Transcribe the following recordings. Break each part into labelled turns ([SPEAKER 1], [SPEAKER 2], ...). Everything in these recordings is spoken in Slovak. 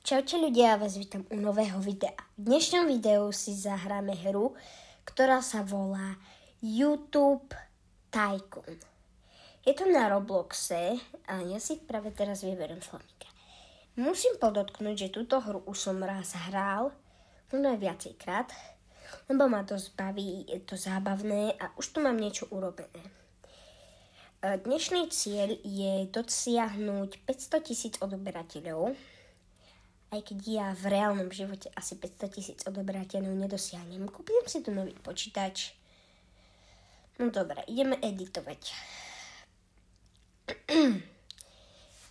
[SPEAKER 1] Čaute ľudia, ja vás vítam u nového videa. V dnešnom videu si zahráme hru, ktorá sa volá YouTube Tycoon. Je to na Robloxe a ja si práve teraz vyberiem Flaminga. Musím podotknúť, že túto hru už som raz hral, možno aj viacejkrát, lebo ma to zbaví, je to zábavné a už tu mám niečo urobené. Dnešný cieľ je dosiahnuť 500 000 odoberateľov, aj keď ja v reálnom živote asi 500 000 odoberateľov nedosiahnem. Kúpim si tu nový počítač. No dobre, ideme editovať.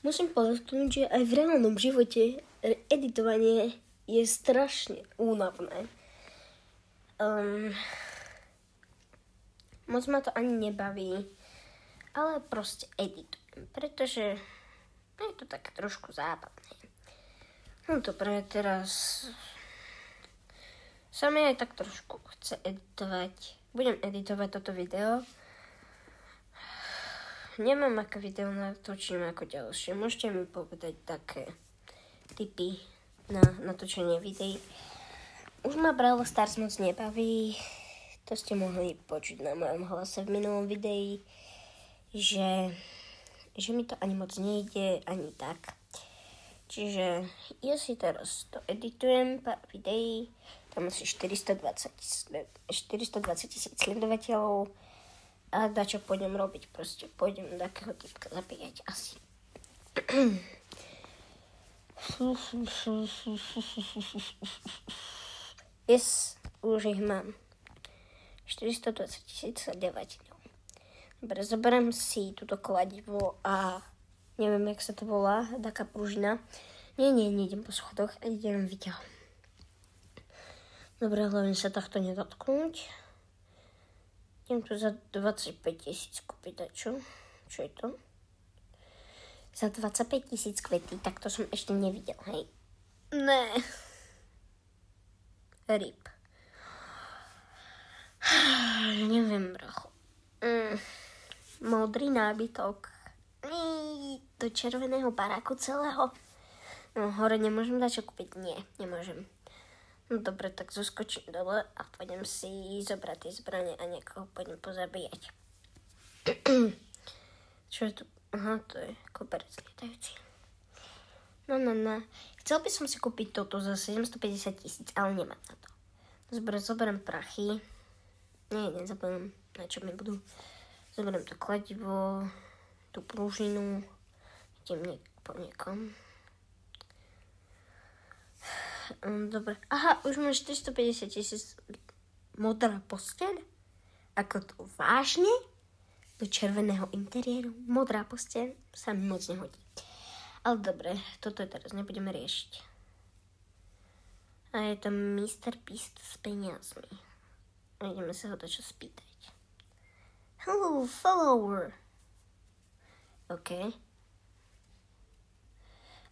[SPEAKER 1] Musím podotknúť, že aj v reálnom živote editovanie je strašne únavné. Moc ma to ani nebaví, ale proste editujem, pretože je to tak trošku zábavné. No dobre, teraz sa mi aj tak trošku chce editovať. Budem editovať toto video. Neviem, aké video natočím ako ďalšie. Môžete mi povedať také tipy na natočenie videí. Už ma Brawl Stars moc nebaví. To ste mohli počuť na mojom hlase v minulom videi, že mi to ani moc nejde, ani tak. Čiže ja si teraz to editujem, pár videí, tam asi 420 000 sledovateľov a dačo pôjdem robiť, proste pôjdem takého typka zabíjať asi. Yes, už ich mám. 420 000 sledovateľov. Dobre, zoberiem si túto kladivo a neviem, jak sa to volá, taká pružina. Nie, nejdem po schodoch, idem vyťahom. Dobre, hlavne sa takto nedotknúť. Idem tu za 25 000 kúpiť dačo. Čo je to? Za 25 000 kvety, tak to som ešte nevidel, hej. Ne. RIP. Neviem, bracho. Modrý nábytok. Do červeného baráku celého. No, hore nemôžem dať čo kúpiť? Nie, nemôžem. No dobre, tak zoskočím dole a pôjdem si zobrať tie zbrane a niekoho pôjdem pozabíjať. Čo je tu? Aha, to je koberec lietajúci. No. Chcel by som si kúpiť toto za 750 000, ale nemám na to. Zoberiem prachy. Nie, nezabudem, na čo mi budú. Zoberiem to kladivo, tú pružinu, idem po niekom. Dobre, aha, už mám 450 000 modrá posteľ? Ako to vážne? Do červeného interiéru? Modrá posteľ sa mi moc nehodí. Ale dobre, toto teraz nebudeme riešiť. A je tam Mr. Beast s peniazmi. A ideme sa ho dačo spýtať. Hello, follower. OK.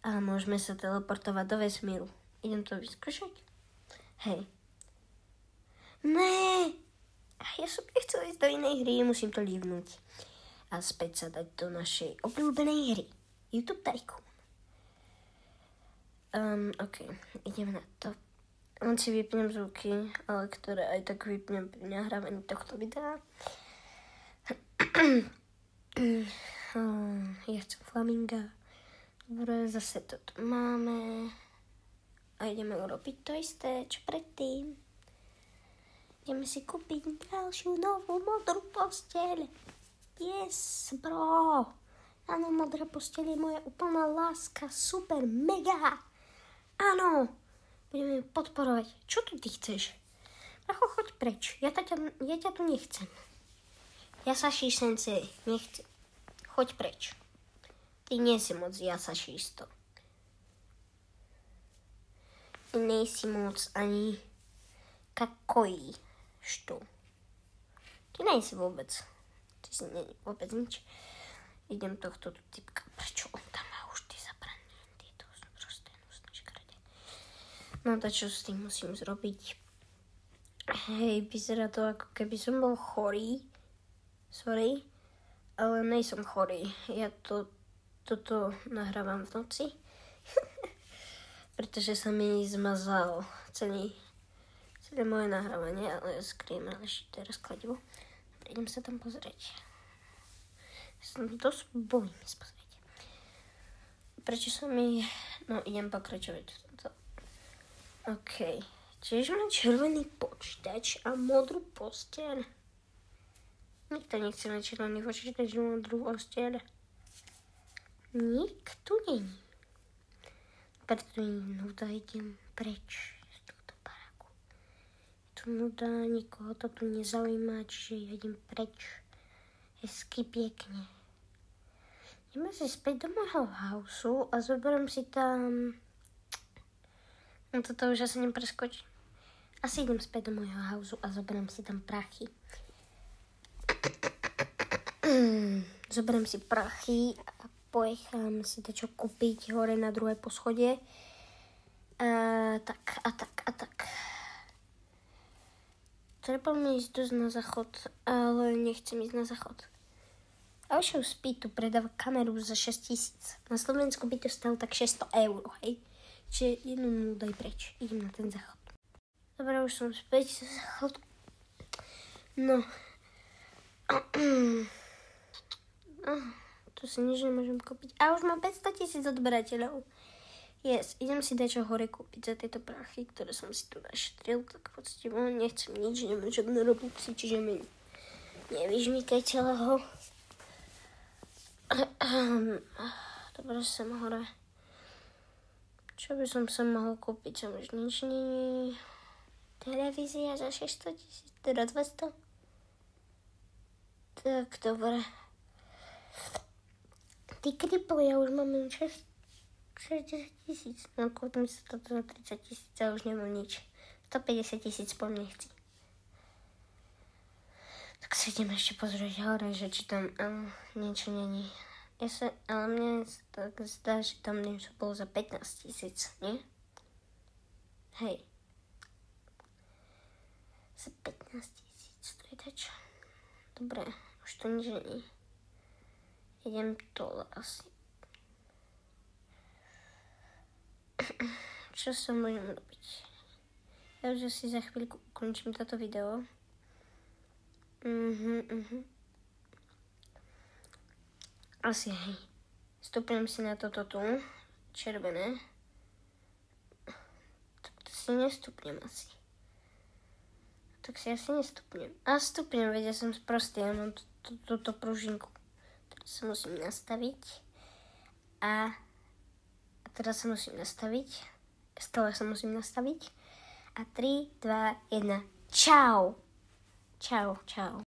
[SPEAKER 1] A môžeme sa teleportovať do vesmíru. Idem to vyskúšať? Hej. Né! Ja som nechcel ísť do inej hry, musím to líbnuť. A späť sa dať do našej obľúbenej hry. YouTube Tycoon. OK, idem na to. Len si vypnem zvuky, ale ktoré aj tak vypnem pri nahrávaní tohto videa. Ja chcem Flaminga. Dobre, zase to tu máme. A ideme urobiť to isté, čo predtým. Ideme si kúpiť ďalšiu novú modrú posteľ. Yes, bro. Áno, modrá posteľ je moja úplná láska. Super, mega. Áno. Budeme ju podporovať. Čo tu ty chceš? Bracho, choď preč. Ja ťa tu nechcem. Yasashi sensei, nechcem. Choď preč. Ty nie si moc Yasashisto. Ty nejsi moc ani kakoi, što. Ty nejsi vôbec. Ty si vôbec nič. Idem tohto tu typka. Prečo on tam má už tie zabrané? Tieto sú proste hnusné škrede. No to čo s tým musím zrobiť? Hej, vyzerá to ako keby som bol chorý. Sorry, ale nejsom chorý. Ja toto nahrávam v noci. pretože sa mi zmazal celé moje nahrávanie, ale skryjem ešte teraz kladivo. Idem sa tam pozrieť. Som dosť bojím sa pozrieť. Prečo sa mi... No, idem pokračovať v tomto. OK. Čiže mám červený počítač a modrú posteľ. Nikto nechce mať červený počítač a modrú posteľ. Nikto není. Preto je nuda, idem preč z tohto baráku. Je tu nuda, nikoho to tu nezaujíma, čiže ja idem preč. Hezky pekne. Ideme si späť do môjho houseu a zoberiem si tam... No toto už asi nepreskočím. Asi idem späť do môjho houseu a zoberiem si tam prachy. Zoberiem si prachy a pojechám si to čo kúpiť hore na druhé poschodie. Tak. Treba mi ísť dosť na záchod, ale nechcem ísť na záchod. Aušov Speed tu predáva kameru za 6 000. Na Slovensku by to stalo tak 600 €, hej? Čiže jednu daj preč. Idem na ten záchod. Dobre, už som späť za záchod. No. Tu si nič nemôžem kúpiť. A už mám 500 000 odberateľov. Yes, idem si dať čo hore kúpiť za tieto prachy, ktoré som si tu našetril. Tak v podstate nechcem nič, nemám žiadne Robuxy, čiže mi nevyžmýkaj celého. Dobre, som hore. Čo by som sa mohol kúpiť? Som už nič není. Televízia za 600 000, teda 200. Tak, dobre. Ty kriple, ja už mám 60 000. No, kúpim sa toto za 30 000 a už nemám nič. 150 000 po mne chci. Tak sa idem ešte pozrieť hore, že či tam niečo není. Ale mne sa tak zdá, že tam niečo bolo za 15 000, nie? Hej. Za 15 000, to je dačo. Dobre, už to nič není. Idem dole asi. Čo sa môžem robiť? Ja už asi za chvíľku ukončím toto video. Asi hej. Stupnem si na toto tu. Červené. Tak to si nestupnem asi. Tak si asi nestupnem. A stupnem, veď ja som sprostý. Ja mám túto pružinku. Teraz sa musím nastaviť. A teraz sa musím nastaviť. Stále sa musím nastaviť. A 3, 2, 1. Čau. Čau.